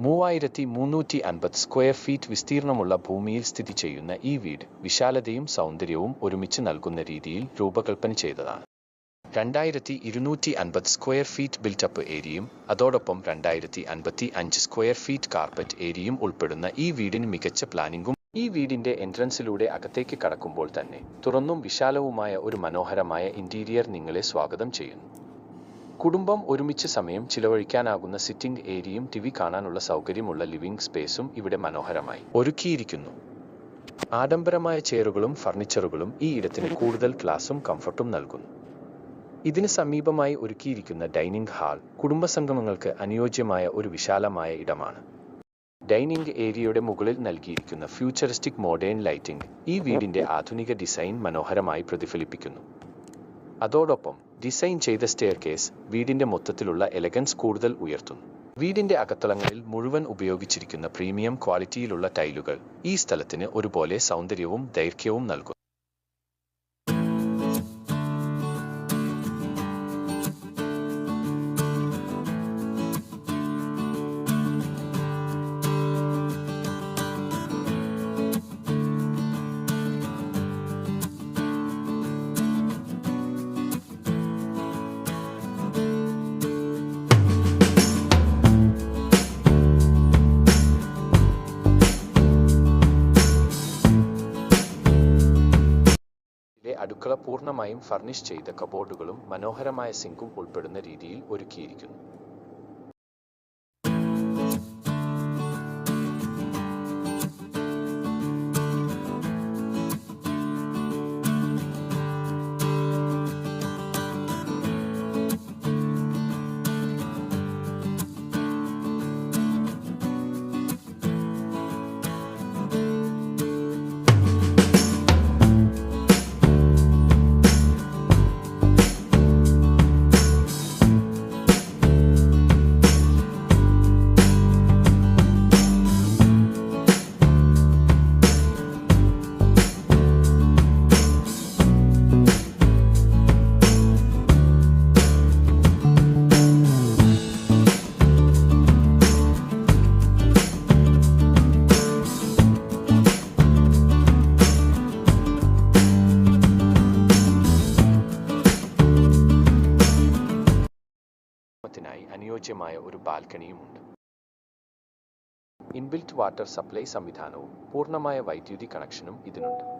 3350 square feet വിസ്തീർണമുള്ള ഭൂമിയിൽ സ്ഥിതി ചെയ്യുന്ന ഈ വീട് വിശാലതയും സൗന്ദര്യവും ഒരുമിച്ച് നൽകുന്ന രീതിയിൽ രൂപകൽപ്പന ചെയ്തതാണ്. 2250 സ്ക്വയർ ഫീറ്റ് ബിൽറ്റപ്പ് ഏരിയയും അതോടൊപ്പം 2055 സ്ക്വയർ ഫീറ്റ് കാർപ്പറ്റ് ഏരിയയും ഉൾപ്പെടുന്ന ഈ വീടിന് മികച്ച പ്ലാനിംഗും ഈ വീടിന്റെ എൻട്രൻസിലൂടെ അകത്തേക്ക് കടക്കുമ്പോൾ തന്നെ തുറന്നും വിശാലവുമായ ഒരു മനോഹരമായ ഇന്റീരിയർ നിങ്ങളെ സ്വാഗതം ചെയ്യുന്നു. കുടുംബം ഒരുമിച്ച് സമയം ചിലവഴിക്കാനാകുന്ന സിറ്റിംഗ് ഏരിയയും ടിവി കാണാനുള്ള സൗകര്യമുള്ള ലിവിംഗ് സ്പേസും ഇവിടെ മനോഹരമായി ഒരുക്കിയിരിക്കുന്നു. ആഡംബരമായ ചെയറുകളും ഫർണിച്ചറുകളും ഈ ഇടത്തിന് കൂടുതൽ ക്ലാസും കംഫർട്ടും നൽകുന്നു. ഇതിന് സമീപമായി ഒരുക്കിയിരിക്കുന്ന ഡൈനിങ് ഹാൾ കുടുംബസംഗമങ്ങൾക്ക് അനുയോജ്യമായ ഒരു വിശാലമായ ഇടമാണ്. ഡൈനിങ് ഏരിയയുടെ മുകളിൽ നൽകിയിരിക്കുന്ന ഫ്യൂച്ചറിസ്റ്റിക് മോഡേൺ ലൈറ്റിംഗ് ഈ വീടിന്റെ ആധുനിക ഡിസൈൻ മനോഹരമായി പ്രതിഫലിപ്പിക്കുന്നു. അതോടൊപ്പം ഡിസൈൻ ചെയ്ത സ്റ്റെയർകേസ് വീടിന്റെ മൊത്തത്തിലുള്ള എലഗൻസ് കൂടുതൽ ഉയർത്തുന്നു. വീടിന്റെ അകത്തളങ്ങളിൽ മുഴുവൻ ഉപയോഗിച്ചിരിക്കുന്ന പ്രീമിയം ക്വാളിറ്റിയിലുള്ള ടൈലുകൾ ഈ സ്ഥലത്തിന് ഒരുപോലെ സൗന്ദര്യവും ദൈർഘ്യവും നൽകുന്നു. അടുക്കള പൂർണ്ണമായും ഫർണിഷ് ചെയ്ത കബോർഡുകളും മനോഹരമായ സിങ്കും ഉൾപ്പെടുന്ന രീതിയിൽ ഒരുക്കിയിരിക്കുന്നു. അനുയോജ്യമായ ഒരു ബാൽക്കണിയുമുണ്ട്. ഇൻബിൽറ്റ് വാട്ടർ സപ്ലൈ സംവിധാനവും പൂർണ്ണമായ വൈദ്യുതി കണക്ഷനും ഇതിനുണ്ട്.